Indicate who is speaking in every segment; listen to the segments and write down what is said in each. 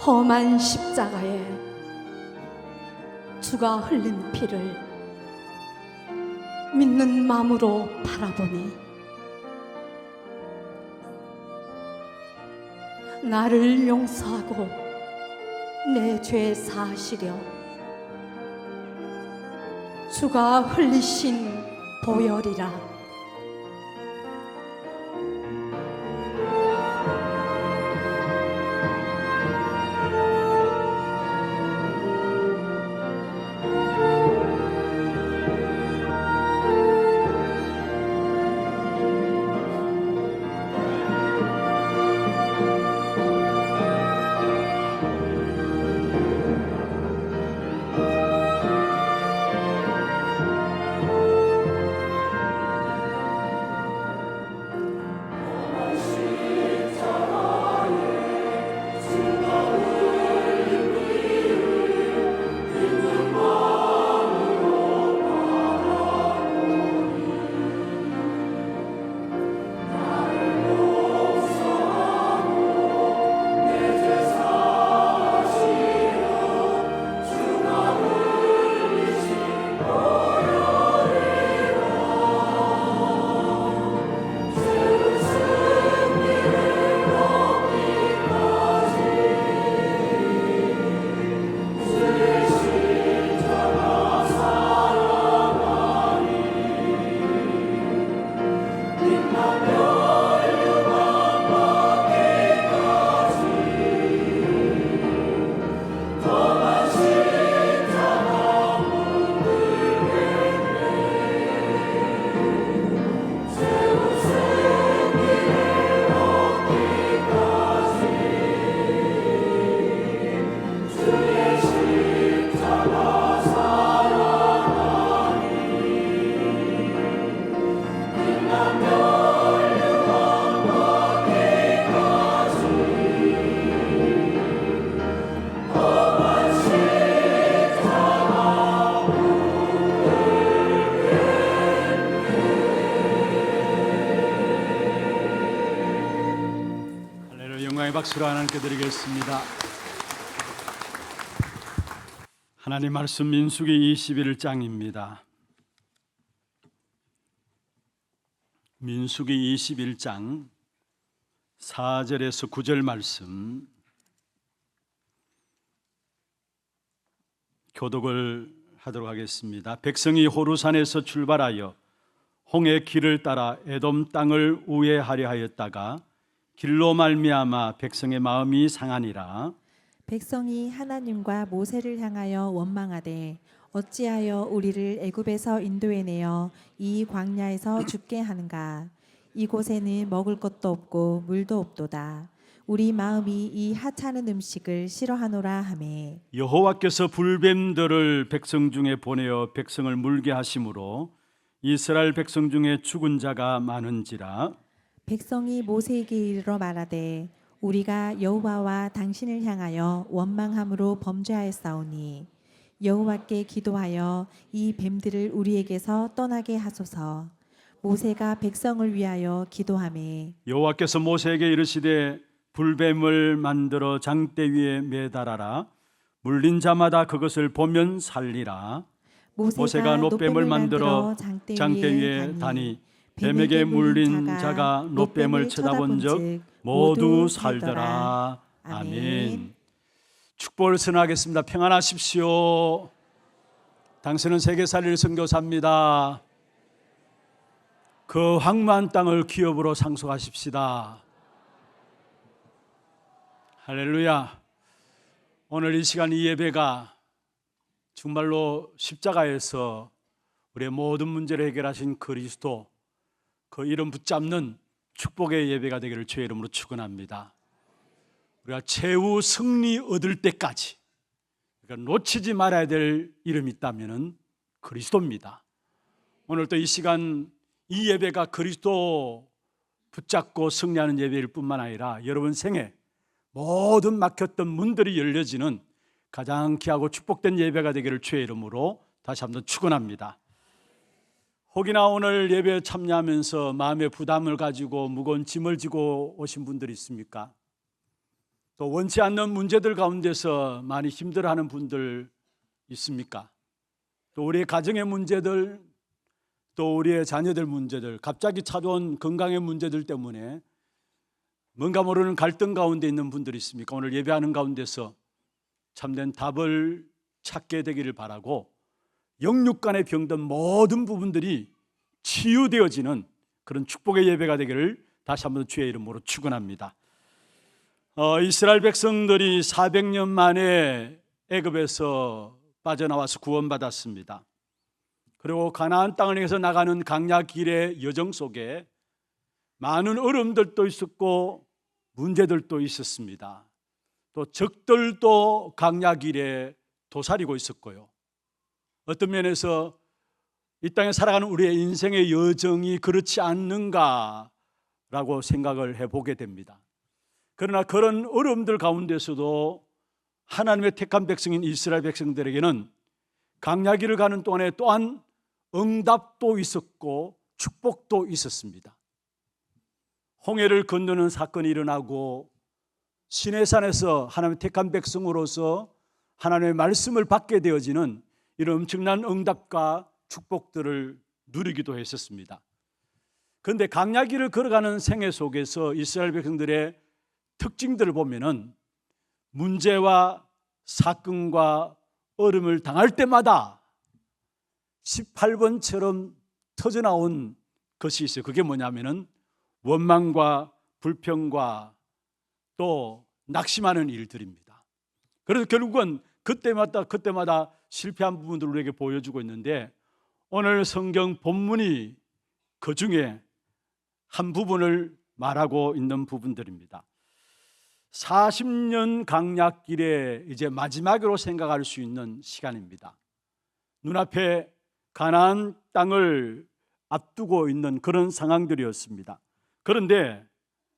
Speaker 1: 험한 십자가에 주가 흘린 피를 믿는 마음으로 바라보니 나를 용서하고 내 죄 사하시려 주가 흘리신 보혈이라.
Speaker 2: 박수로 하나님께 드리겠습니다. 하나님 말씀 민수기 21장입니다. 민수기 21장 4절에서 9절 말씀 교독을 하도록 하겠습니다. 백성이 호르산에서 출발하여 홍해 길을 따라 에돔 땅을 우회하려 하였다가 길로 말미암아 백성의 마음이 상하니라.
Speaker 3: 백성이 하나님과 모세를 향하여 원망하되 어찌하여 우리를 애굽에서 인도해내어 이 광야에서 죽게 하는가. 이곳에는 먹을 것도 없고 물도 없도다. 우리 마음이 이 하찮은 음식을 싫어하노라 하매
Speaker 2: 여호와께서 불뱀들을 백성 중에 보내어 백성을 물게 하심으로 이스라엘 백성 중에 죽은 자가 많은지라.
Speaker 3: 백성이 모세에게 이르러 말하되 우리가 여호와와 당신을 향하여 원망함으로 범죄하였사오니 여호와께 기도하여 이 뱀들을 우리에게서 떠나게 하소서. 모세가 백성을 위하여 기도하매
Speaker 2: 여호와께서 모세에게 이르시되 불뱀을 만들어 장대 위에 매달아라. 물린 자마다 그것을 보면 살리라. 모세가 놋뱀을 만들어 장대 위에 다니 뱀에게 물린 자가 놋뱀을 쳐다본 적 모두 살더라. 아멘. 축복을 선언하겠습니다. 평안하십시오. 당신은 세계살릴 선교사입니다. 그 황무한 땅을 기업으로 상속하십시다. 할렐루야. 오늘 이 시간 이 예배가 정말로 십자가에서 우리의 모든 문제를 해결하신 그리스도 그 이름 붙잡는 축복의 예배가 되기를 주의 이름으로 축원합니다. 우리가 최후 승리 얻을 때까지 그러니까 놓치지 말아야 될 이름이 있다면 그리스도입니다. 오늘 또 이 시간 이 예배가 그리스도 붙잡고 승리하는 예배일 뿐만 아니라 여러분 생에 모든 막혔던 문들이 열려지는 가장 귀하고 축복된 예배가 되기를 주의 이름으로 다시 한번 축원합니다. 혹이나 오늘 예배에 참여하면서 마음의 부담을 가지고 무거운 짐을 지고 오신 분들이 있습니까? 또 원치 않는 문제들 가운데서 많이 힘들어하는 분들 있습니까? 또 우리의 가정의 문제들, 또 우리의 자녀들 문제들, 갑자기 찾아온 건강의 문제들 때문에 뭔가 모르는 갈등 가운데 있는 분들이 있습니까? 오늘 예배하는 가운데서 참된 답을 찾게 되기를 바라고 영육 간의 병든 모든 부분들이 치유되어지는 그런 축복의 예배가 되기를 다시 한번 주의 이름으로 축원합니다. 이스라엘 백성들이 400년 만에 애굽에서 빠져나와서 구원받았습니다. 그리고 가나안 땅을 향해서 나가는 강야 길의 여정 속에 많은 어려움들도 있었고 문제들도 있었습니다. 또 적들도 강야 길에 도사리고 있었고요. 어떤 면에서 이 땅에 살아가는 우리의 인생의 여정이 그렇지 않는가라고 생각을 해보게 됩니다. 그러나 그런 어려움들 가운데서도 하나님의 택한 백성인 이스라엘 백성들에게는 강야길을 가는 동안에 또한 응답도 있었고 축복도 있었습니다. 홍해를 건너는 사건이 일어나고 시내산에서 하나님의 택한 백성으로서 하나님의 말씀을 받게 되어지는 이런 엄청난 응답과 축복들을 누리기도 했었습니다. 그런데 강야길을 걸어가는 생애 속에서 이스라엘 백성들의 특징들을 보면은 문제와 사건과 어려움을 당할 때마다 18번처럼 터져나온 것이 있어요. 그게 뭐냐면은 원망과 불평과 또 낙심하는 일들입니다. 그래서 결국은 그때마다 실패한 부분들을 우리에게 보여주고 있는데 오늘 성경 본문이 그 중에 한 부분을 말하고 있는 부분들입니다. 40년 강약길에 이제 마지막으로 생각할 수 있는 시간입니다. 눈앞에 가나안 땅을 앞두고 있는 그런 상황들이었습니다. 그런데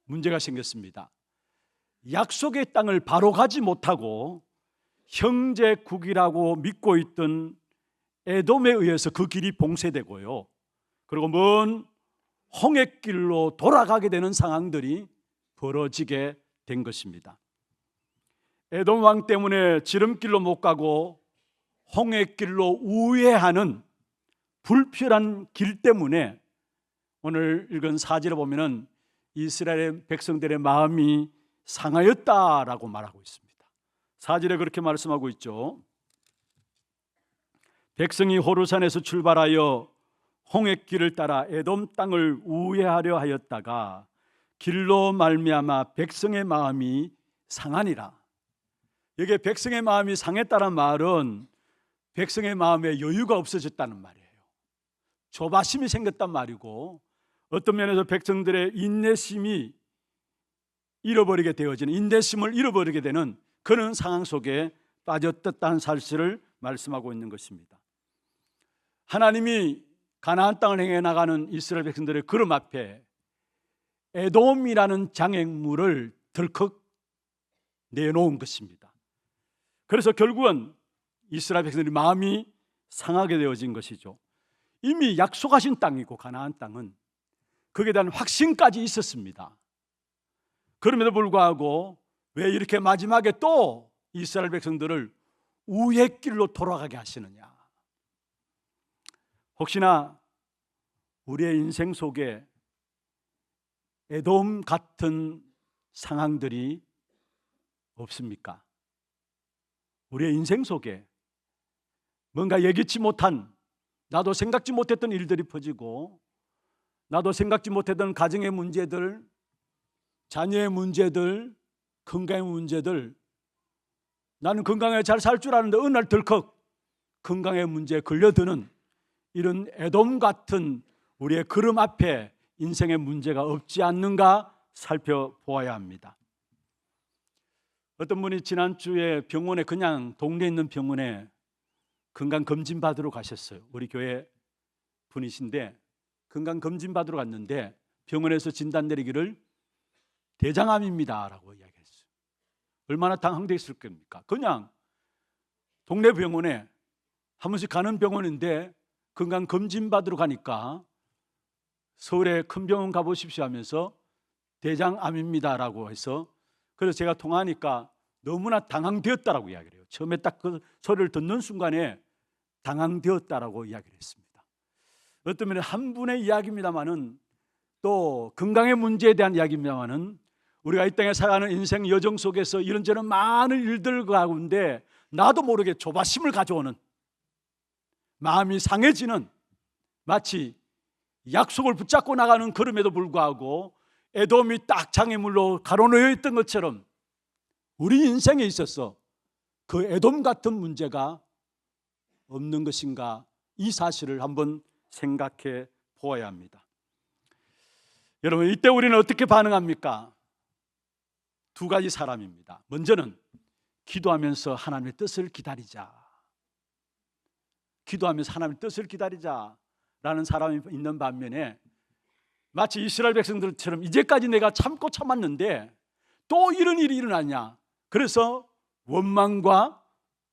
Speaker 2: 문제가 생겼습니다. 약속의 땅을 바로 가지 못하고 형제국이라고 믿고 있던 에돔에 의해서 그 길이 봉쇄되고요. 그리고 먼 홍해길로 돌아가게 되는 상황들이 벌어지게 된 것입니다. 에돔 왕 때문에 지름길로 못 가고 홍해길로 우회하는 불필요한 길 때문에 오늘 읽은 사절에 보면은 이스라엘 백성들의 마음이 상하였다라고 말하고 있습니다. 사절에 그렇게 말씀하고 있죠. 백성이 호르산에서 출발하여 홍해길을 따라 에돔 땅을 우회하려 하였다가 길로 말미암아 백성의 마음이 상하니라. 여기에 백성의 마음이 상했다는 말은 백성의 마음에 여유가 없어졌다는 말이에요. 조바심이 생겼단 말이고 어떤 면에서 백성들의 인내심을 잃어버리게 되는 그런 상황 속에 빠졌다는 사실을 말씀하고 있는 것입니다. 하나님이 가나안 땅을 향해 나가는 이스라엘 백성들의 걸음 앞에 에돔이라는 장애물을 덜컥 내놓은 것입니다. 그래서 결국은 이스라엘 백성들의 마음이 상하게 되어진 것이죠. 이미 약속하신 땅이고 가나안 땅은 거기에 대한 확신까지 있었습니다. 그럼에도 불구하고 왜 이렇게 마지막에 또 이스라엘 백성들을 우회길로 돌아가게 하시느냐? 혹시나 우리의 인생 속에 에돔 같은 상황들이 없습니까? 우리의 인생 속에 뭔가 예기치 못한, 나도 생각지 못했던 일들이 퍼지고 나도 생각지 못했던 가정의 문제들, 자녀의 문제들, 건강의 문제들, 나는 건강하게 잘 살 줄 아는데 어느 날 덜컥 건강의 문제에 걸려드는 이런 에돔 같은 우리의 걸음 앞에 인생의 문제가 없지 않는가 살펴보아야 합니다. 어떤 분이 지난주에 병원에, 그냥 동네에 있는 병원에 건강검진 받으러 가셨어요. 우리 교회 분이신데 건강검진 받으러 갔는데 병원에서 진단 내리기를 대장암입니다 라고 이야기했어요. 얼마나 당황됐을 겁니까? 그냥 동네 병원에 한 번씩 가는 병원인데 건강검진 받으러 가니까 서울에 큰 병원 가보십시오 하면서 대장암입니다 라고 해서 그래서 제가 통화하니까 너무나 당황되었다라고 이야기를 해요. 처음에 딱 그 소리를 듣는 순간에 당황되었다라고 이야기를 했습니다. 어떤 면에 한 분의 이야기입니다만은 또 건강의 문제에 대한 이야기입니다만은 우리가 이 땅에 살아가는 인생 여정 속에서 이런저런 많은 일들 가운데 나도 모르게 조바심을 가져오는, 마음이 상해지는, 마치 약속을 붙잡고 나가는 걸음에도 불구하고 에돔이 딱 장애물로 가로놓여 있던 것처럼 우리 인생에 있어서 그 에돔 같은 문제가 없는 것인가, 이 사실을 한번 생각해 보아야 합니다. 여러분, 이때 우리는 어떻게 반응합니까? 두 가지 사람입니다. 먼저는 기도하면서 하나님의 뜻을 기다리자. 기도하면서 하나님의 뜻을 기다리자라는 사람이 있는 반면에 마치 이스라엘 백성들처럼 이제까지 내가 참고 참았는데 또 이런 일이 일어나냐, 그래서 원망과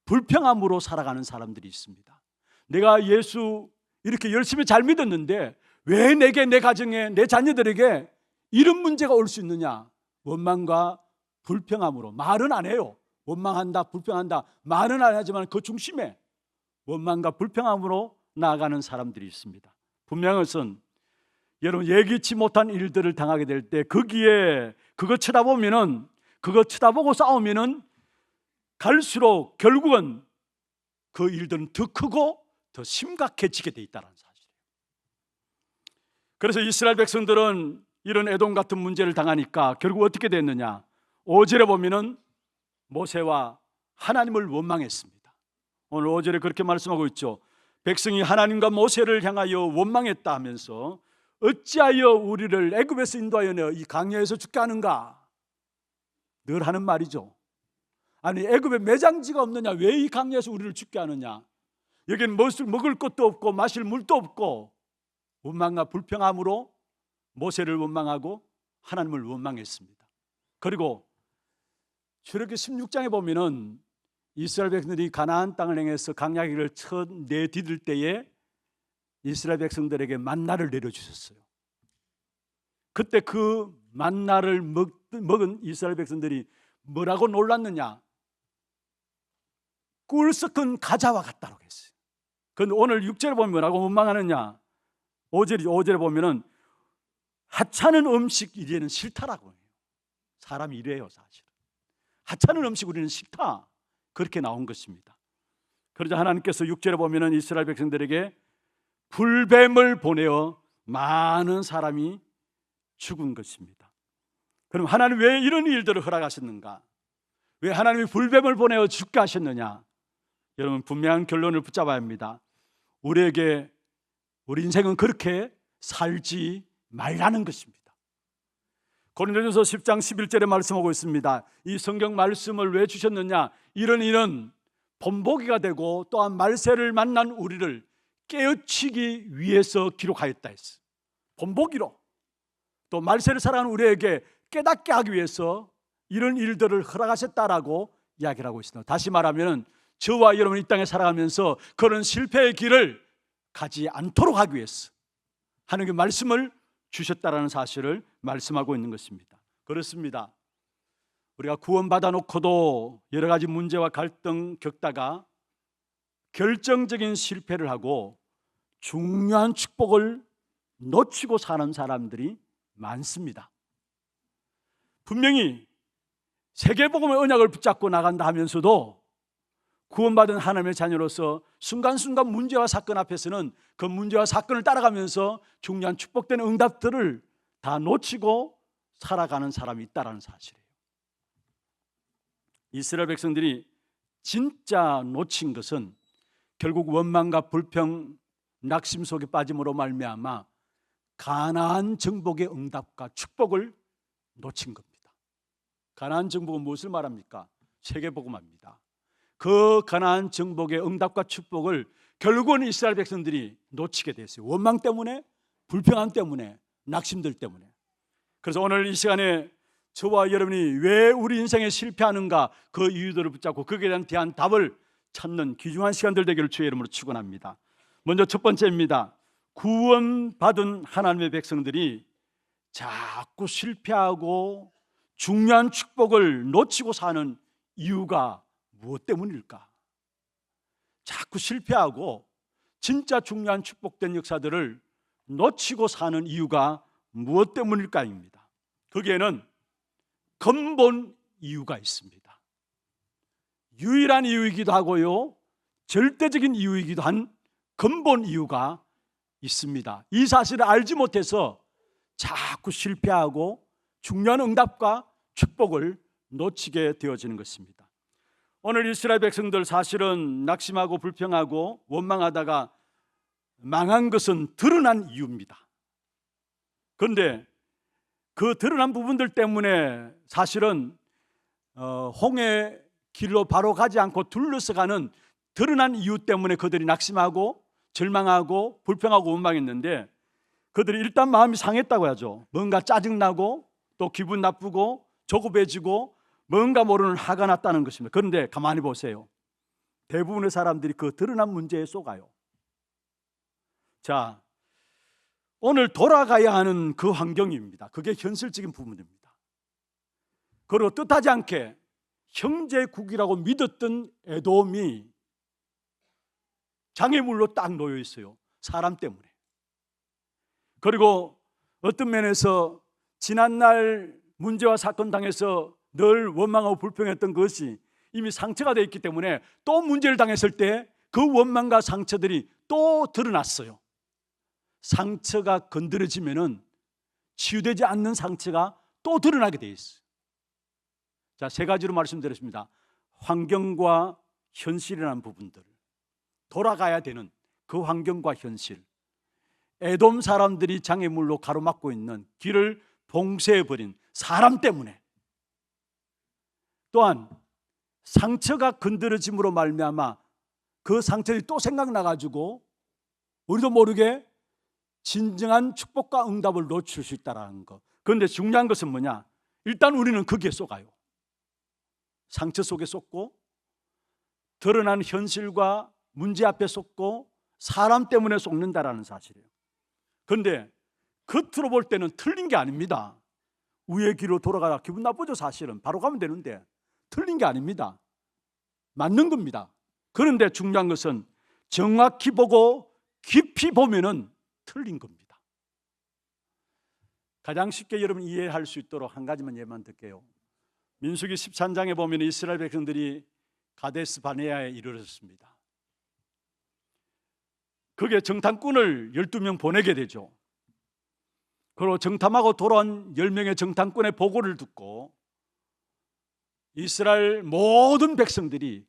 Speaker 2: 불평함으로 살아가는 사람들이 있습니다. 내가 예수 이렇게 열심히 잘 믿었는데 왜 내게, 내 가정에, 내 자녀들에게 이런 문제가 올 수 있느냐, 원망과 불평함으로. 말은 안 해요. 원망한다, 불평한다, 말은 안 하지만 그 중심에 원망과 불평함으로 나아가는 사람들이 있습니다. 분명한 것은 여러분, 예기치 못한 일들을 당하게 될 때 거기에 그거 쳐다보고 싸우면은 갈수록 결국은 그 일들은 더 크고 더 심각해지게 돼 있다는 사실이에요. 그래서 이스라엘 백성들은 이런 에돔 같은 문제를 당하니까 결국 어떻게 됐느냐, 5절에 보면은 모세와 하나님을 원망했습니다. 오늘 5절에 그렇게 말씀하고 있죠. 백성이 하나님과 모세를 향하여 원망했다 하면서 어찌하여 우리를 애굽에서 인도하여 내어 이 광야에서 죽게 하는가, 늘 하는 말이죠. 아니, 애굽에 매장지가 없느냐, 왜 이 광야에서 우리를 죽게 하느냐, 여기는 먹을 것도 없고 마실 물도 없고. 원망과 불평함으로 모세를 원망하고 하나님을 원망했습니다. 그리고 출애굽기 16장에 보면은 이스라엘 백성들이 가나안 땅을 향해서 광야길을 첫 내디딜 때에 이스라엘 백성들에게 만나를 내려주셨어요. 그때 그 만나를 먹은 이스라엘 백성들이 뭐라고 놀랐느냐, 꿀 섞은 가자와 같다고 했어요. 그런데 오늘 6절에 보면 뭐라고 원망하느냐, 5절에 보면은 하찮은 음식 이제는 싫다라고 해요. 사람이 이래요. 사실은 하찮은 음식 우리는 싫다, 그렇게 나온 것입니다. 그러자 하나님께서 6절에 보면은 이스라엘 백성들에게 불뱀을 보내어 많은 사람이 죽은 것입니다. 그럼 하나님 왜 이런 일들을 허락하셨는가? 왜 하나님이 불뱀을 보내어 죽게 하셨느냐? 여러분, 분명한 결론을 붙잡아야 합니다. 우리 인생은 그렇게 살지 말라는 것입니다. 고린도전서 10장 11절에 말씀하고 있습니다. 이 성경 말씀을 왜 주셨느냐? 이런 일은 본보기가 되고 또한 말세를 만난 우리를 깨우치기 위해서 기록하였다 했어요. 본보기로, 또 말세를 살아가는 우리에게 깨닫게 하기 위해서 이런 일들을 허락하셨다라고 이야기를 하고 있습니다. 다시 말하면 저와 여러분 이 땅에 살아가면서 그런 실패의 길을 가지 않도록 하기 위해서 하나님의 말씀을 주셨다라는 사실을 말씀하고 있는 것입니다. 그렇습니다. 우리가 구원받아 놓고도 여러 가지 문제와 갈등 겪다가 결정적인 실패를 하고 중요한 축복을 놓치고 사는 사람들이 많습니다. 분명히 세계복음의 언약을 붙잡고 나간다 하면서도 구원받은 하나님의 자녀로서 순간순간 문제와 사건 앞에서는 그 문제와 사건을 따라가면서 중요한 축복되는 응답들을 다 놓치고 살아가는 사람이 있다는 사실이에요. 이스라엘 백성들이 진짜 놓친 것은 결국 원망과 불평, 낙심 속에 빠짐으로 말미암아 가나안 정복의 응답과 축복을 놓친 겁니다. 가나안 정복은 무엇을 말합니까? 세계복음입니다. 그 가나안 정복의 응답과 축복을 결국은 이스라엘 백성들이 놓치게 됐어요. 원망 때문에, 불평함 때문에, 낙심들 때문에. 그래서 오늘 이 시간에 저와 여러분이 왜 우리 인생에 실패하는가, 그 이유들을 붙잡고 거기에 대한 답을 찾는 귀중한 시간들 되기를 주의 이름으로 축원합니다. 먼저 첫 번째입니다. 구원받은 하나님의 백성들이 자꾸 실패하고 중요한 축복을 놓치고 사는 이유가 무엇 때문일까? 자꾸 실패하고 진짜 중요한 축복된 역사들을 놓치고 사는 이유가 무엇 때문일까입니다. 거기에는 근본 이유가 있습니다. 유일한 이유이기도 하고요, 절대적인 이유이기도 한 근본 이유가 있습니다. 이 사실을 알지 못해서 자꾸 실패하고 중요한 응답과 축복을 놓치게 되어지는 것입니다. 오늘 이스라엘 백성들 사실은 낙심하고 불평하고 원망하다가 망한 것은 드러난 이유입니다. 그런데 그 드러난 부분들 때문에 사실은 홍해 길로 바로 가지 않고 둘러서가는 드러난 이유 때문에 그들이 낙심하고 절망하고 불평하고 원망했는데, 그들이 일단 마음이 상했다고 하죠. 뭔가 짜증나고 또 기분 나쁘고 조급해지고 뭔가 모르는 화가 났다는 것입니다. 그런데 가만히 보세요. 대부분의 사람들이 그 드러난 문제에 속아요. 자, 오늘 돌아가야 하는 그 환경입니다. 그게 현실적인 부분입니다. 그리고 뜻하지 않게 형제국이라고 믿었던 에돔이 장애물로 딱 놓여 있어요. 사람 때문에. 그리고 어떤 면에서 지난날 문제와 사건 당해서 늘 원망하고 불평했던 것이 이미 상처가 되어 있기 때문에 또 문제를 당했을 때 그 원망과 상처들이 또 드러났어요. 상처가 건드려지면은 치유되지 않는 상처가 또 드러나게 되어 있어요. 자, 세 가지로 말씀드렸습니다. 환경과 현실이라는 부분들, 돌아가야 되는 그 환경과 현실, 에돔 사람들이 장애물로 가로막고 있는 길을 봉쇄해버린 사람 때문에, 또한 상처가 건드려짐으로 말미암아 그 상처들이 또 생각나가지고 우리도 모르게 진정한 축복과 응답을 놓칠 수 있다는 것. 그런데 중요한 것은 뭐냐? 일단 우리는 거기에 속아요. 상처 속에 속고 드러난 현실과 문제 앞에 속고 사람 때문에 속는다라는 사실이에요. 그런데 겉으로 볼 때는 틀린 게 아닙니다. 우의 길로 돌아가라. 기분 나쁘죠, 사실은. 바로 가면 되는데 틀린 게 아닙니다. 맞는 겁니다. 그런데 중요한 것은 정확히 보고 깊이 보면은 틀린 겁니다. 가장 쉽게 여러분 이해할 수 있도록 한 가지만 예만 들게요. 민수기 13장에 보면 이스라엘 백성들이 가데스 바네아에 이르렀습니다. 거기에 정탐꾼을 12명 보내게 되죠. 그리고 정탐하고 돌아온 10명의 정탐꾼의 보고를 듣고 이스라엘 모든 백성들이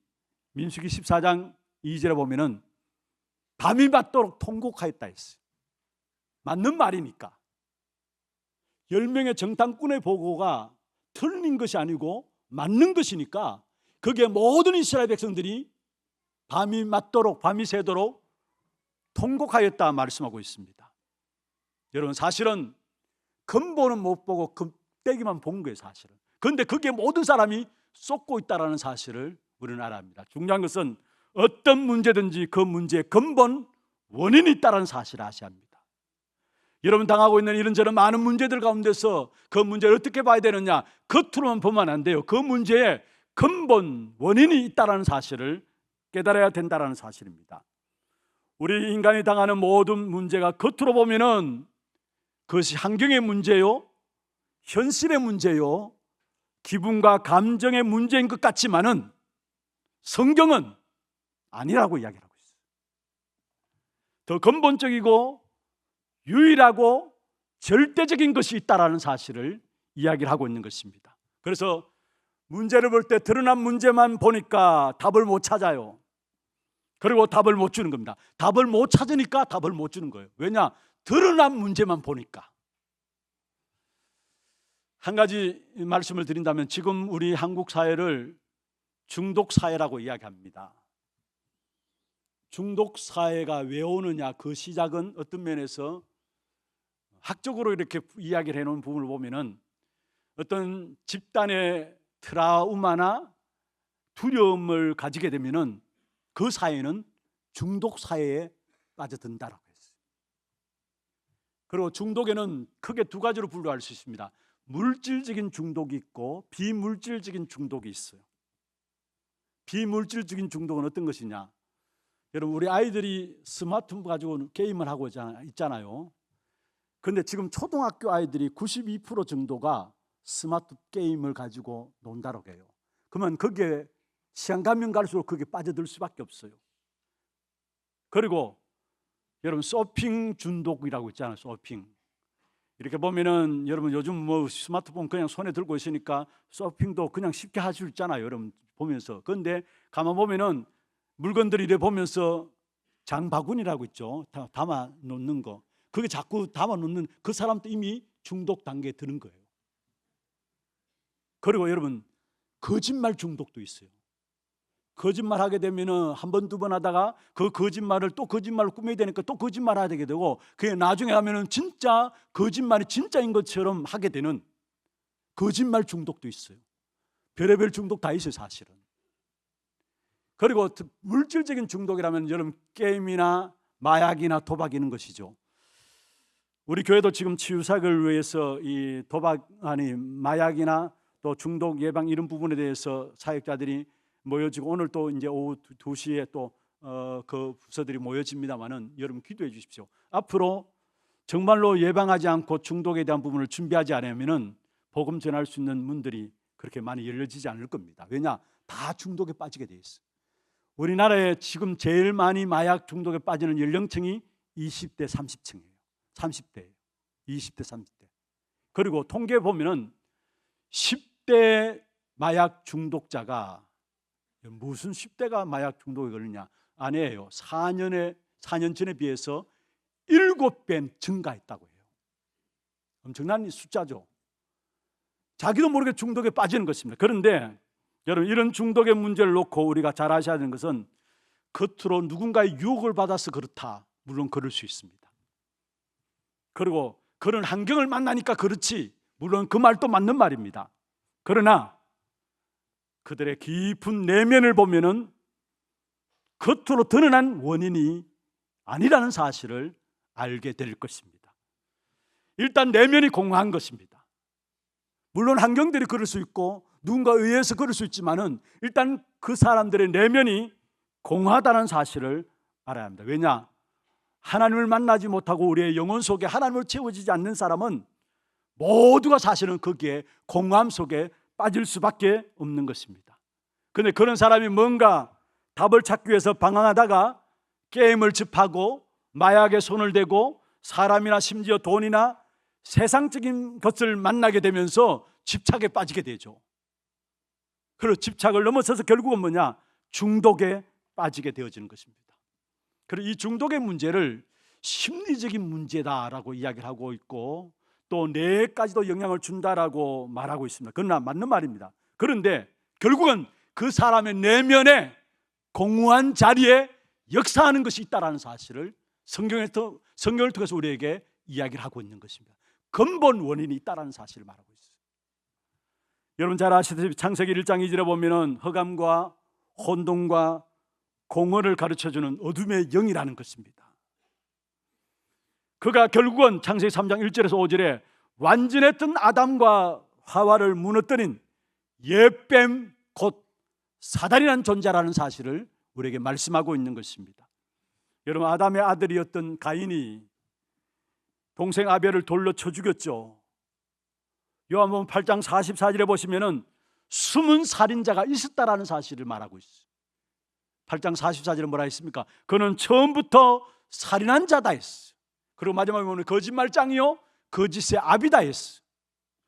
Speaker 2: 민수기 14장 2절에 보면은 밤이 맞도록 통곡하였다 했어요. 맞는 말이니까. 10명의 정탐꾼의 보고가 틀린 것이 아니고 맞는 것이니까 거기에 모든 이스라엘 백성들이 밤이 맞도록, 밤이 새도록 통곡하였다 말씀하고 있습니다. 여러분, 사실은 근본은 못 보고 껍데기만 본 거예요, 사실은. 그런데 그게 모든 사람이 쏟고 있다는 사실을 우리는 알아야 합니다. 중요한 것은 어떤 문제든지 그 문제의 근본 원인이 있다는 사실을 아셔야 합니다. 여러분 당하고 있는 이런저런 많은 문제들 가운데서 그 문제를 어떻게 봐야 되느냐? 겉으로만 보면 안 돼요. 그 문제의 근본 원인이 있다는 사실을 깨달아야 된다는 사실입니다. 우리 인간이 당하는 모든 문제가 겉으로 보면은 그것이 환경의 문제요, 현실의 문제요, 기분과 감정의 문제인 것 같지만은 성경은 아니라고 이야기를 하고 있어요. 더 근본적이고 유일하고 절대적인 것이 있다라는 사실을 이야기를 하고 있는 것입니다. 그래서 문제를 볼 때 드러난 문제만 보니까 답을 못 찾아요. 그리고 답을 못 주는 겁니다. 답을 못 찾으니까 답을 못 주는 거예요. 왜냐? 드러난 문제만 보니까. 한 가지 말씀을 드린다면 지금 우리 한국 사회를 중독 사회라고 이야기합니다. 중독 사회가 왜 오느냐? 그 시작은 어떤 면에서 학적으로 이렇게 이야기를 해놓은 부분을 보면은 어떤 집단의 트라우마나 두려움을 가지게 되면은 그 사회는 중독 사회에 빠져든다라고 했어요. 그리고 중독에는 크게 두 가지로 분류할 수 있습니다. 물질적인 중독이 있고 비물질적인 중독이 있어요. 비물질적인 중독은 어떤 것이냐? 여러분, 우리 아이들이 스마트폰 가지고 게임을 하고 있잖아요. 그런데 지금 초등학교 아이들이 92% 정도가 스마트 게임을 가지고 논다고 해요. 그러면 거기에 시간 가면 갈수록 그게 빠져들 수밖에 없어요. 그리고 여러분, 서핑 중독이라고 있잖아요. 서핑. 이렇게 보면은 여러분, 요즘 뭐 스마트폰 그냥 손에 들고 있으니까 서핑도 그냥 쉽게 할 수 있잖아요. 여러분 보면서. 그런데 가만 보면은 물건들이 이래 보면서 장바구니라고 있죠. 담아 놓는 거. 그게 자꾸 담아 놓는 그 사람도 이미 중독 단계에 드는 거예요. 그리고 여러분, 거짓말 중독도 있어요. 거짓말 하게 되면은 한 번, 두 번 하다가 그 거짓말을 또 거짓말로 꾸며야 되니까 또 거짓말 하게 되고, 그게 나중에 하면은 진짜 거짓말이 진짜인 것처럼 하게 되는 거짓말 중독도 있어요. 별의별 중독 다 있어요, 사실은. 그리고 물질적인 중독이라면 여러분, 게임이나 마약이나 도박 이런 것이죠. 우리 교회도 지금 치유사역을 위해서 이 도박 아니 마약이나 또 중독 예방 이런 부분에 대해서 사역자들이 모여지고, 오늘 또 이제 오후 2시에 또 그 부서들이 모여집니다만은 여러분 기도해 주십시오. 앞으로 정말로 예방하지 않고 중독에 대한 부분을 준비하지 않으면은 복음 전할 수 있는 문들이 그렇게 많이 열려지지 않을 겁니다. 왜냐? 다 중독에 빠지게 돼 있어. 우리나라에 지금 제일 많이 마약 중독에 빠지는 연령층이 20대, 30층이에요. 30대예요. 20대, 30대. 그리고 통계 보면은 10대 마약 중독자가, 무슨 10대가 마약 중독에 걸리냐? 아니에요. 4년 전에 비해서 7배 증가했다고 해요. 엄청난 숫자죠. 자기도 모르게 중독에 빠지는 것입니다. 그런데 여러분, 이런 중독의 문제를 놓고 우리가 잘 아셔야 되는 것은 겉으로 누군가의 유혹을 받아서 그렇다. 물론 그럴 수 있습니다. 그리고 그런 환경을 만나니까 그렇지. 물론 그 말도 맞는 말입니다. 그러나 그들의 깊은 내면을 보면은 겉으로 드러난 원인이 아니라는 사실을 알게 될 것입니다. 일단 내면이 공허한 것입니다. 물론 환경들이 그럴 수 있고 누군가에 의해서 그럴 수 있지만은 일단 그 사람들의 내면이 공허하다는 사실을 알아야 합니다. 왜냐? 하나님을 만나지 못하고 우리의 영혼 속에 하나님을 채워지지 않는 사람은 모두가 사실은 거기에 공허함 속에 빠질 수밖에 없는 것입니다. 그런데 그런 사람이 뭔가 답을 찾기 위해서 방황하다가 게임을 접하고 마약에 손을 대고 사람이나 심지어 돈이나 세상적인 것을 만나게 되면서 집착에 빠지게 되죠. 그리고 집착을 넘어서서 결국은 뭐냐? 중독에 빠지게 되어지는 것입니다. 그리고 이 중독의 문제를 심리적인 문제다라고 이야기를 하고 있고, 또 뇌까지도 영향을 준다라고 말하고 있습니다. 그러나 맞는 말입니다. 그런데 결국은 그 사람의 내면에 공허한 자리에 역사하는 것이 있다라는 사실을 성경을 통해서 우리에게 이야기를 하고 있는 것입니다. 근본 원인이 있다라는 사실을 말하고 있어요. 여러분 잘 아시다시피 창세기 1장 2절에 보면은 흑암과 혼돈과 공허를 가르쳐주는 어둠의 영이라는 것입니다. 그가 결국은 창세기 3장 1절에서 5절에 완전했던 아담과 하와를 무너뜨린 옛뱀 곧 사단이라는 존재라는 사실을 우리에게 말씀하고 있는 것입니다. 여러분, 아담의 아들이었던 가인이 동생 아벨을 돌로 쳐 죽였죠. 요한복음 8장 44절에 보시면은 숨은 살인자가 있었다라는 사실을 말하고 있어요. 8장 44절에 뭐라 했습니까? 그는 처음부터 살인한 자다 했어요. 그리고 마지막에 보면 거짓말장이요 거짓의 아비다 했어요.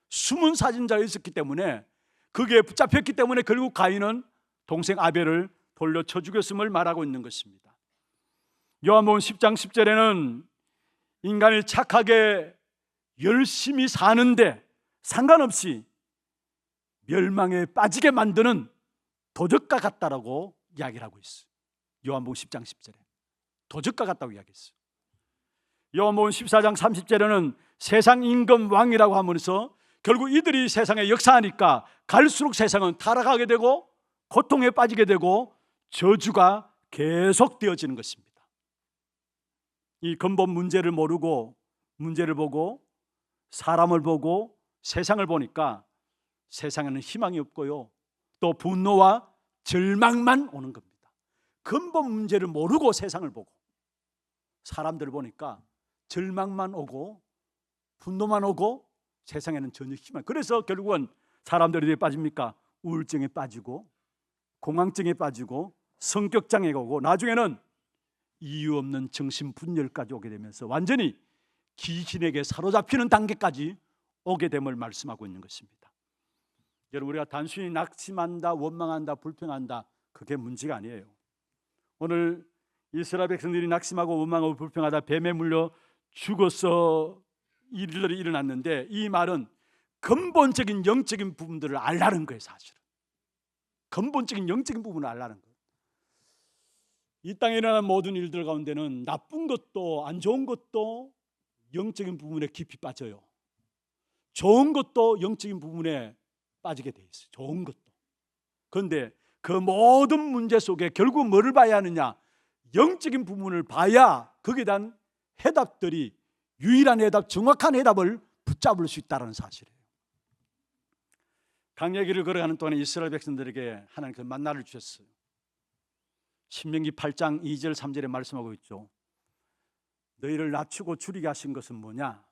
Speaker 2: 숨은 살인자가 있었기 때문에, 그게 붙잡혔기 때문에 결국 가인은 동생 아벨을 돌려 쳐 죽였음을 말하고 있는 것입니다. 요한복음 10장 10절에는 인간이 착하게 열심히 사는데 상관없이 멸망에 빠지게 만드는 도적과 같다라고 이야기를 하고 있어요. 요한복음 10장 10절에 도적과 같다고 이야기했어요. 요한복음 14장 30절에는 세상 임금 왕이라고 하면서 결국 이들이 세상에 역사하니까 갈수록 세상은 타락하게 되고 고통에 빠지게 되고 저주가 계속되어지는 것입니다. 이 근본 문제를 모르고 문제를 보고 사람을 보고 세상을 보니까 세상에는 희망이 없고요, 또 분노와 절망만 오는 겁니다. 근본 문제를 모르고 세상을 보고 사람들을 보니까 절망만 오고 분노만 오고 세상에는 전혀 희망. 그래서 결국은 사람들이 어디에 빠집니까? 우울증에 빠지고 공황증에 빠지고 성격장애가 오고 나중에는 이유 없는 정신분열까지 오게 되면서 완전히 귀신에게 사로잡히는 단계까지 오게 됨을 말씀하고 있는 것입니다. 여러분, 우리가 단순히 낙심한다, 원망한다, 불평한다, 그게 문제가 아니에요. 오늘 이스라엘 백성들이 낙심하고 원망하고 불평하다 뱀에 물려 죽어서 일들이 일어났는데, 이 말은 근본적인 영적인 부분들을 알라는 거예요. 사실은 근본적인 영적인 부분을 알라는 거예요. 이 땅에 일어나는 모든 일들 가운데는 나쁜 것도 안 좋은 것도 영적인 부분에 깊이 빠져요. 좋은 것도 영적인 부분에 빠지게 돼 있어요. 좋은 것도. 그런데 그 모든 문제 속에 결국 뭐를 봐야 하느냐? 영적인 부분을 봐야 거기에 대한 해답들이 유일한 해답, 정확한 해답을 붙잡을 수 있다는 사실이에요. 광야길을 걸어가는 동안에 이스라엘 백성들에게 하나님께서 만나를 주셨어요. 신명기 8장 2절 3절에 말씀하고 있죠. 너희를 낮추고 줄이게 하신 것은 뭐냐?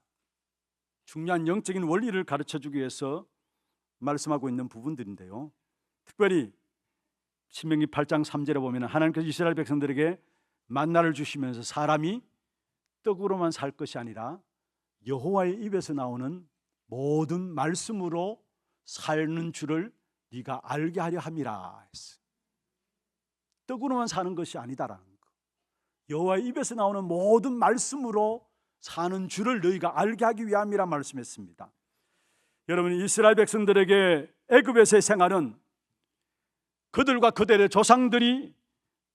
Speaker 2: 중요한 영적인 원리를 가르쳐주기 위해서 말씀하고 있는 부분들인데요, 특별히 신명기 8장 3절에 보면 하나님께서 이스라엘 백성들에게 만나를 주시면서 사람이 떡으로만 살 것이 아니라 여호와의 입에서 나오는 모든 말씀으로 사는 줄을 네가 알게 하려 함이라 했어요. 떡으로만 사는 것이 아니다라는 거. 여호와의 입에서 나오는 모든 말씀으로 사는 줄을 너희가 알게 하기 위함이라 말씀했습니다. 여러분, 이스라엘 백성들에게 애굽에서의 생활은 그들과 그들의 조상들이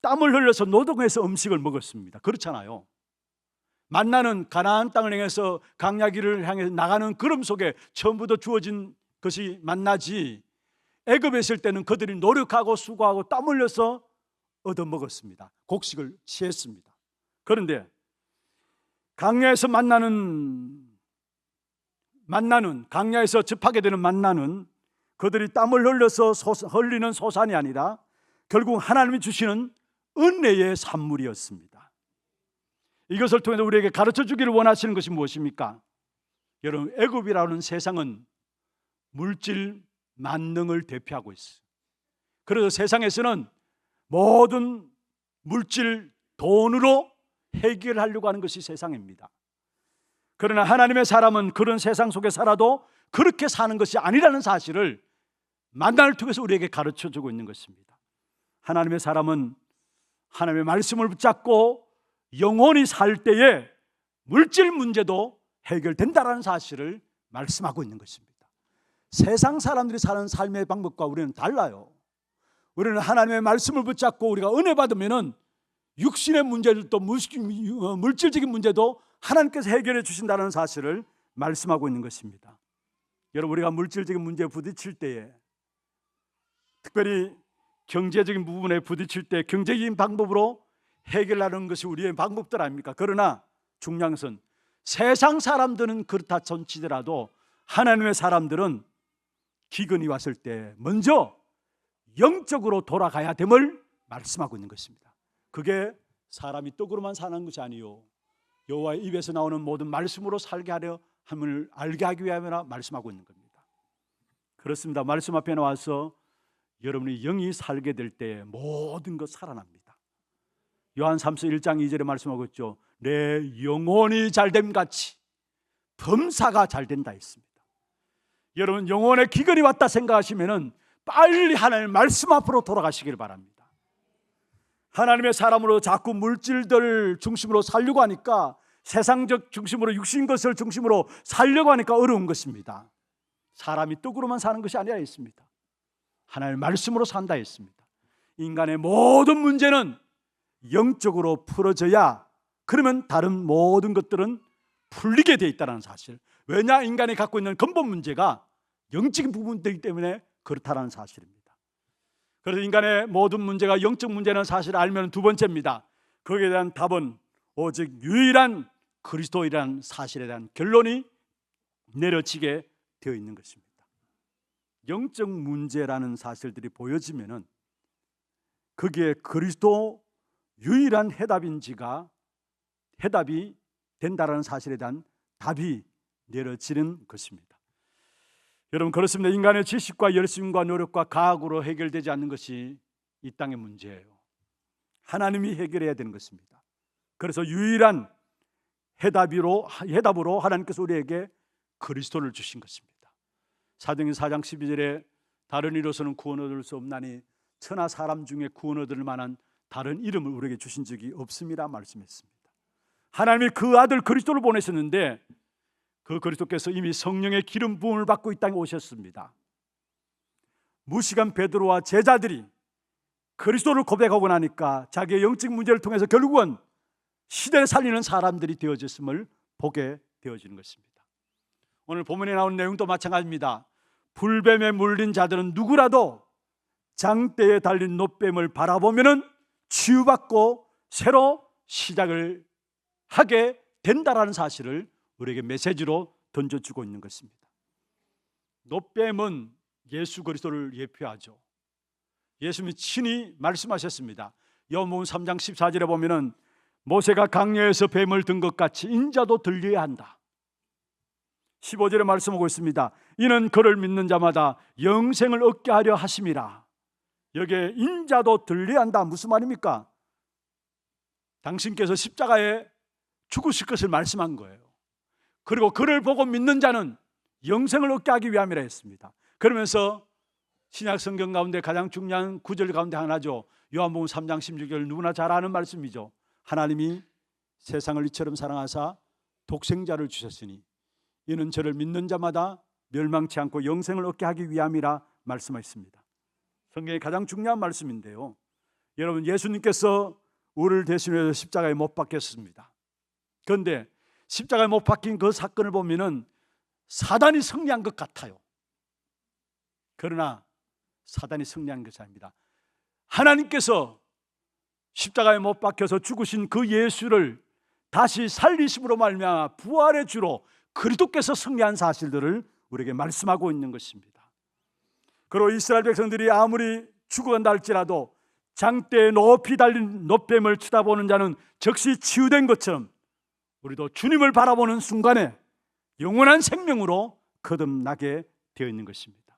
Speaker 2: 땀을 흘려서 노동해서 음식을 먹었습니다. 그렇잖아요. 만나는 가나안 땅을 향해서 광야길을 향해 나가는 걸음 속에 처음부터 주어진 것이 만나지, 애굽에 있을 때는 그들이 노력하고 수고하고 땀 흘려서 얻어먹었습니다. 곡식을 취했습니다. 그런데 광야에서 만나는 광야에서 접하게 되는 만나는 그들이 땀을 흘려서 흘리는 소산이 아니라 결국 하나님이 주시는 은혜의 산물이었습니다. 이것을 통해서 우리에게 가르쳐 주기를 원하시는 것이 무엇입니까? 여러분, 애굽이라는 세상은 물질 만능을 대표하고 있어요. 그래서 세상에서는 모든 물질, 돈으로 해결하려고 하는 것이 세상입니다. 그러나 하나님의 사람은 그런 세상 속에 살아도 그렇게 사는 것이 아니라는 사실을 만나를 통해서 우리에게 가르쳐 주고 있는 것입니다. 하나님의 사람은 하나님의 말씀을 붙잡고 영원히 살 때에 물질 문제도 해결된다라는 사실을 말씀하고 있는 것입니다. 세상 사람들이 사는 삶의 방법과 우리는 달라요. 우리는 하나님의 말씀을 붙잡고 우리가 은혜 받으면은 육신의 문제들도 물질적인 문제도 하나님께서 해결해 주신다는 사실을 말씀하고 있는 것입니다. 여러분, 우리가 물질적인 문제에 부딪힐 때에, 특별히 경제적인 부분에 부딪힐 때 경제적인 방법으로 해결하는 것이 우리의 방법들 아닙니까? 그러나 중요한 것은 세상 사람들은 그렇다 손치더라도 하나님의 사람들은 기근이 왔을 때 먼저 영적으로 돌아가야 됨을 말씀하고 있는 것입니다. 그게 사람이 떡으로만 사는 것이 아니요 여호와의 입에서 나오는 모든 말씀으로 살게 하려 함을 알게 하기 위함이라 말씀하고 있는 겁니다. 그렇습니다. 말씀 앞에 나와서 여러분이 영이 살게 될 때 모든 것 살아납니다. 요한 3서 1장 2절에 말씀하고 있죠. 내 영혼이 잘됨 같이 범사가 잘된다 했습니다. 여러분, 영혼의 기근이 왔다 생각하시면은 빨리 하나님의 말씀 앞으로 돌아가시길 바랍니다. 하나님의 사람으로 자꾸 물질들 중심으로 살려고 하니까, 세상적 중심으로 육신 것을 중심으로 살려고 하니까 어려운 것입니다. 사람이 떡으로만 사는 것이 아니라 했습니다. 하나님의 말씀으로 산다 했습니다. 인간의 모든 문제는 영적으로 풀어져야, 그러면 다른 모든 것들은 풀리게 돼 있다는 사실. 왜냐? 인간이 갖고 있는 근본 문제가 영적인 부분이기 때문에 그렇다는 사실입니다. 그래서 인간의 모든 문제가 영적 문제라는 사실을 알면 두 번째입니다. 거기에 대한 답은 오직 유일한 그리스도이라는 사실에 대한 결론이 내려지게 되어 있는 것입니다. 영적 문제라는 사실들이 보여지면은 그게 그리스도 유일한 해답이 된다라는 사실에 대한 답이 내려지는 것입니다. 여러분, 그렇습니다. 인간의 지식과 열심과 노력과 가학으로 해결되지 않는 것이 이 땅의 문제예요. 하나님이 해결해야 되는 것입니다. 그래서 유일한 해답으로 하나님께서 우리에게 그리스도를 주신 것입니다. 사도행전 4장 12절에 다른 이로서는 구원 얻을 수 없나니 천하 사람 중에 구원 얻을 만한 다른 이름을 우리에게 주신 적이 없습니다 말씀했습니다. 하나님이 그 아들 그리스도를 보내셨는데 그 그리스도께서 이미 성령의 기름 부음을 받고 이 땅에 오셨습니다. 무시간 베드로와 제자들이 그리스도를 고백하고 나니까 자기의 영적 문제를 통해서 결국은 시대를 살리는 사람들이 되어졌음을 보게 되어지는 것입니다. 오늘 본문에 나온 내용도 마찬가지입니다. 불뱀에 물린 자들은 누구라도 장대에 달린 놋뱀을 바라보면은 치유받고 새로 시작을 하게 된다라는 사실을 우리에게 메시지로 던져주고 있는 것입니다. 놋뱀은 예수 그리스도를 예표하죠. 예수님이 친히 말씀하셨습니다. 요한복음 3장 14절에 보면은 모세가 강야에서 뱀을 든 것 같이 인자도 들려야 한다. 15절에 말씀하고 있습니다. 이는 그를 믿는 자마다 영생을 얻게 하려 하심이라. 여기에 인자도 들려야 한다. 무슨 말입니까? 당신께서 십자가에 죽으실 것을 말씀한 거예요. 그리고 그를 보고 믿는 자는 영생을 얻게 하기 위함이라 했습니다. 그러면서 신약 성경 가운데 가장 중요한 구절 가운데 하나죠. 요한복음 3장 16절 누구나 잘 아는 말씀이죠. 하나님이 세상을 이처럼 사랑하사 독생자를 주셨으니 이는 저를 믿는 자마다 멸망치 않고 영생을 얻게 하기 위함이라 말씀하셨습니다. 성경의 가장 중요한 말씀인데요. 여러분, 예수님께서 우리를 대신해서 십자가에 못 박혔습니다. 그런데 십자가에 못 박힌 그 사건을 보면은 사단이 승리한 것 같아요. 그러나 사단이 승리한 것이 아닙니다. 하나님께서 십자가에 못 박혀서 죽으신 그 예수를 다시 살리심으로 말미암아 부활의 주로 그리스도께서 승리한 사실들을 우리에게 말씀하고 있는 것입니다. 그리고 이스라엘 백성들이 아무리 죽어간다 할지라도 장대에 높이 달린 놋뱀을 쳐다보는 자는 즉시 치유된 것처럼 우리도 주님을 바라보는 순간에 영원한 생명으로 거듭나게 되어 있는 것입니다.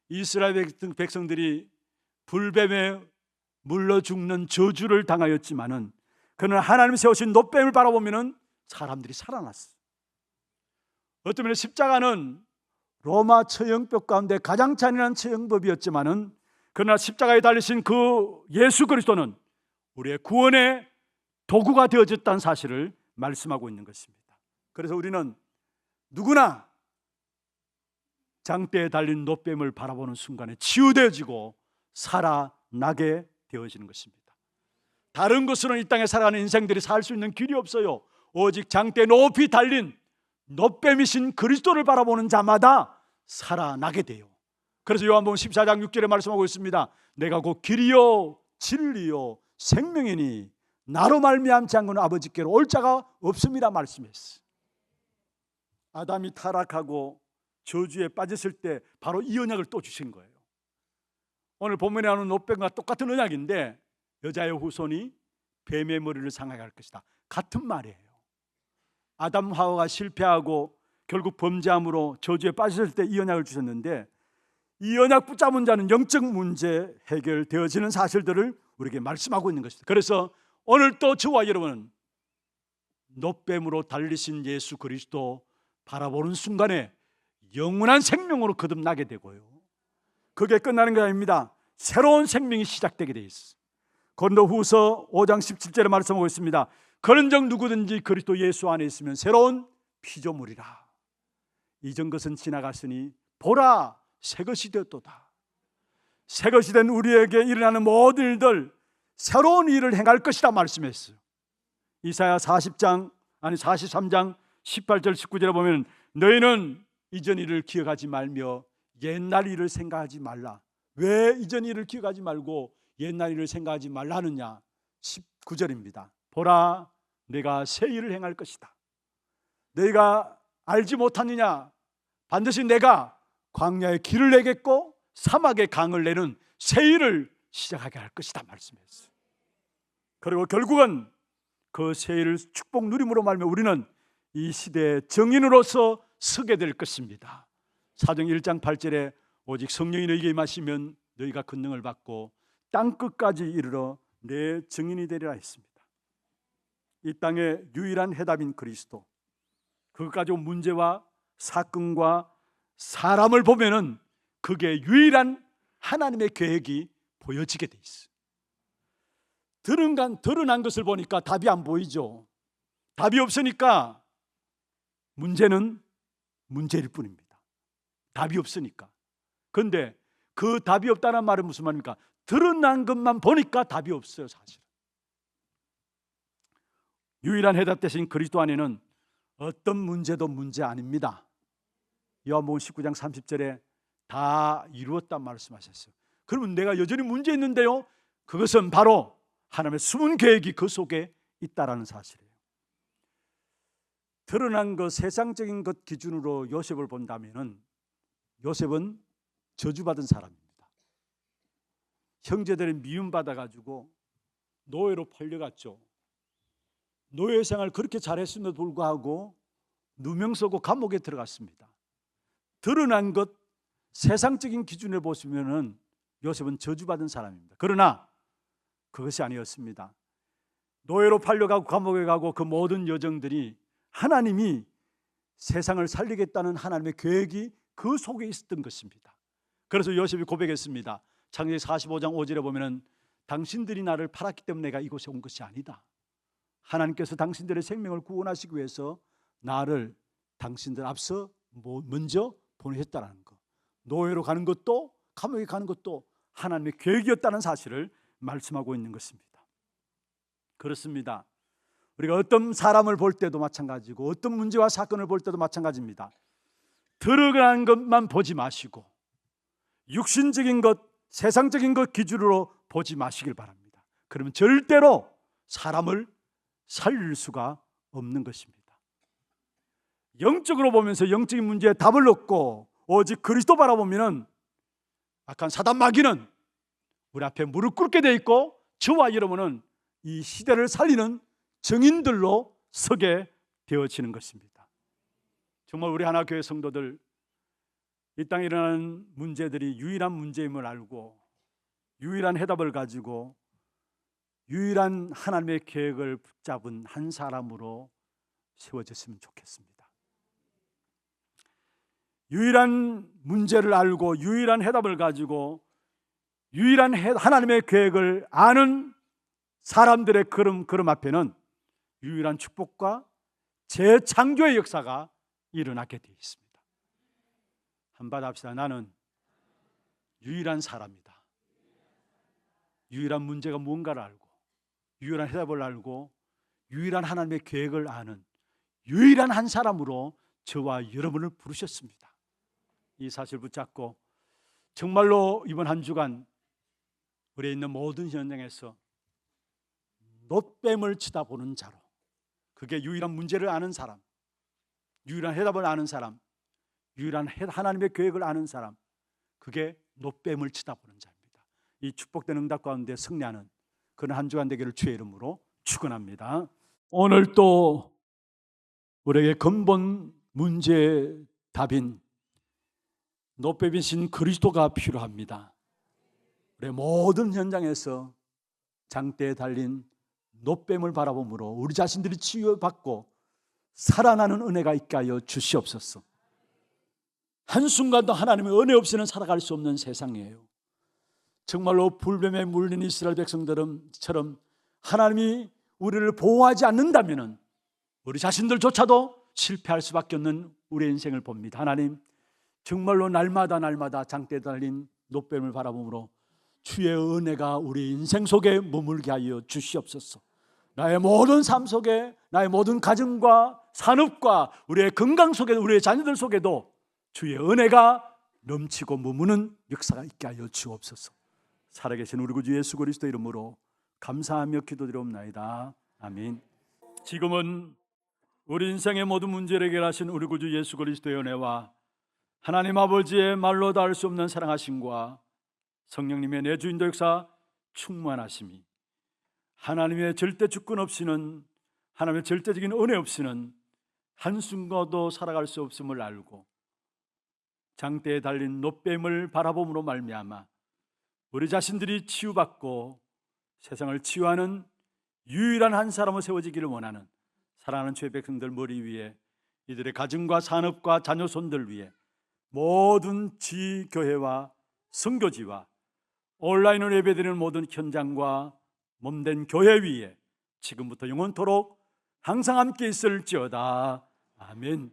Speaker 2: 이스라엘 백성들이 불뱀에 물러 죽는 저주를 당하였지만은 그는 하나님 세우신 놋뱀을 바라보면은 사람들이 살아났어요. 어떤 면에 십자가는 로마 처형법 가운데 가장 잔인한 처형법이었지만은 그러나 십자가에 달리신 그 예수 그리스도는 우리의 구원의 도구가 되어졌다는 사실을 말씀하고 있는 것입니다. 그래서 우리는 누구나 장대에 달린 놋뱀을 바라보는 순간에 치유되어지고 살아나게 되어지는 것입니다. 다른 것으로는 이 땅에 살아가는 인생들이 살 수 있는 길이 없어요. 오직 장대에 높이 달린 놋뱀이신 그리스도를 바라보는 자마다 살아나게 돼요. 그래서 요한복음 14장 6절에 말씀하고 있습니다. 내가 곧 길이요 진리요 생명이니 나로 말미암지 않고는 아버지께로 올 자가 없음이라 말씀했어요. 아담이 타락하고 저주에 빠졌을 때 바로 이 언약을 또 주신 거예요. 오늘 본문에 나오는 놋뱀과 똑같은 언약인데 여자의 후손이 뱀의 머리를 상하게 할 것이다. 같은 말이에요. 아담 하와가 실패하고 결국 범죄함으로 저주에 빠졌을 때 이 언약을 주셨는데 이 언약 붙잡은 자는 영적 문제 해결되어지는 사실들을 우리에게 말씀하고 있는 것입니다. 그래서 오늘 또 저와 여러분은 놋뱀으로 달리신 예수 그리스도 바라보는 순간에 영원한 생명으로 거듭나게 되고요. 그게 끝나는 게 아닙니다. 새로운 생명이 시작되게 돼 있어요. 고린도후서 5장 17절에 말씀하고 있습니다. 그런즉 누구든지 그리스도 예수 안에 있으면 새로운 피조물이라. 이전 것은 지나갔으니 보라 새것이 되었도다. 새것이 된 우리에게 일어나는 모든 일들 새로운 일을 행할 것이다 말씀했어요. 이사야 43장 18절 19절에 보면 너희는 이전 일을 기억하지 말며 옛날 일을 생각하지 말라. 왜 이전 일을 기억하지 말고 옛날 일을 생각하지 말라 하느냐. 19절입니다. 보라 내가 새 일을 행할 것이다. 너희가 알지 못하느냐. 반드시 내가 광야에 길을 내겠고 사막에 강을 내는 새 일을 시작하게 할 것이다 말씀했어요. 그리고 결국은 그 새 일을 축복 누림으로 말며 우리는 이 시대의 정인으로서 서게 될 것입니다. 사도행 1장 8절에 오직 성령이 너희에게 임하시면 너희가 권능을 받고 땅 끝까지 이르러 내 증인이 되리라 했습니다. 이 땅의 유일한 해답인 그리스도, 그것 가지고 문제와 사건과 사람을 보면은 그게 유일한 하나님의 계획이 보여지게 돼 있어요. 드러난 것을 보니까 답이 안 보이죠. 답이 없으니까 문제는 문제일 뿐입니다. 답이 없으니까. 그런데 그 답이 없다는 말은 무슨 말입니까? 드러난 것만 보니까 답이 없어요, 사실. 유일한 해답 대신 그리스도 안에는 어떤 문제도 문제 아닙니다. 요한복음 19장 30절에 다 이루었다 말씀하셨어요. 그러면 내가 여전히 문제 있는데요, 그것은 바로 하나님의 숨은 계획이 그 속에 있다라는 사실이에요. 드러난 것, 세상적인 것 기준으로 요셉을 본다면은 요셉은 저주받은 사람입니다. 형제들이 미움받아가지고 노예로 팔려갔죠. 노예 생활 그렇게 잘했음에도 불구하고 누명 쓰고 감옥에 들어갔습니다. 드러난 것, 세상적인 기준에 보시면은 요셉은 저주받은 사람입니다. 그러나 그것이 아니었습니다. 노예로 팔려가고 감옥에 가고 그 모든 여정들이 하나님이 세상을 살리겠다는 하나님의 계획이 그 속에 있었던 것입니다. 그래서 요셉이 고백했습니다. 창세기 45장 5절에 보면은 당신들이 나를 팔았기 때문에 내가 이곳에 온 것이 아니다. 하나님께서 당신들의 생명을 구원하시기 위해서 나를 당신들 앞서 먼저 보내셨다는 것, 노예로 가는 것도 감옥에 가는 것도 하나님의 계획이었다는 사실을 말씀하고 있는 것입니다. 그렇습니다. 우리가 어떤 사람을 볼 때도 마찬가지고 어떤 문제와 사건을 볼 때도 마찬가지입니다. 드러난 것만 보지 마시고 육신적인 것, 세상적인 것 기준으로 보지 마시길 바랍니다. 그러면 절대로 사람을 살릴 수가 없는 것입니다. 영적으로 보면서 영적인 문제에 답을 얻고 오직 그리스도 바라보면은 악한 사단 마귀는 우리 앞에 무릎 꿇게 돼 있고 저와 여러분은 이 시대를 살리는 증인들로 서게 되어지는 것입니다. 정말 우리 하나교회 성도들, 이 땅에 일어나는 문제들이 유일한 문제임을 알고 유일한 해답을 가지고 유일한 하나님의 계획을 붙잡은 한 사람으로 세워졌으면 좋겠습니다. 유일한 문제를 알고 유일한 해답을 가지고 유일한 하나님의 계획을 아는 사람들의 걸음 앞에는 유일한 축복과 재창조의 역사가 일어나게 되어 있습니다. 한번 합시다. 나는 유일한 사람이다. 유일한 문제가 무언가를 알고 유일한 해답을 알고 유일한 하나님의 계획을 아는 유일한 한 사람으로 저와 여러분을 부르셨습니다. 이 사실 붙잡고 정말로 이번 한 주간 우리에 있는 모든 현장에서 놋뱀을 쳐다보는 자로, 그게 유일한 문제를 아는 사람, 유일한 해답을 아는 사람, 유일한 하나님의 계획을 아는 사람, 그게 놋뱀을 쳐다보는 자입니다. 이 축복된 응답 가운데 승리하는 그런 한 주간 되기를 주의 이름으로 축원합니다. 오늘 또 우리에게 근본 문제의 답인 놋뱀이신 그리스도가 필요합니다. 우리 모든 현장에서 장대에 달린 놋뱀을 바라보므로 우리 자신들이 치유받고 살아나는 은혜가 있게 하여 주시옵소서. 한순간도 하나님의 은혜 없이는 살아갈 수 없는 세상이에요. 정말로 불뱀에 물린 이스라엘 백성들처럼 하나님이 우리를 보호하지 않는다면 우리 자신들조차도 실패할 수밖에 없는 우리의 인생을 봅니다. 하나님, 정말로 날마다 장대에 달린 놋뱀을 바라보므로 주의 은혜가 우리 인생 속에 머물게 하여 주시옵소서. 나의 모든 삶 속에, 나의 모든 가정과 산업과 우리의 건강 속에, 우리의 자녀들 속에도 주의 은혜가 넘치고 머무는 역사가 있게 하여 주옵소서. 살아계신 우리 구주 예수 그리스도 이름으로 감사하며 기도드리옵나이다. 아멘. 지금은 우리 인생의 모든 문제를 해결하신 우리 구주 예수 그리스도의 은혜와 하나님 아버지의 말로 닿을 수 없는 사랑하심과 성령님의 내주 인도 역사 충만하심이 하나님의 절대 주권 없이는, 하나님의 절대적인 은혜 없이는 한순간도 살아갈 수 없음을 알고 장대에 달린 노뱀을 바라봄으로 말미암아 우리 자신들이 치유받고 세상을 치유하는 유일한 한 사람으로 세워지기를 원하는 사랑하는 주의 백성들 머리 위에, 이들의 가정과 산업과 자녀손들 위에, 모든 지교회와 선교지와 온라인으로 예배드리는 모든 현장과 몸된 교회 위에 지금부터 영원토록 항상 함께 있을지어다. 아멘.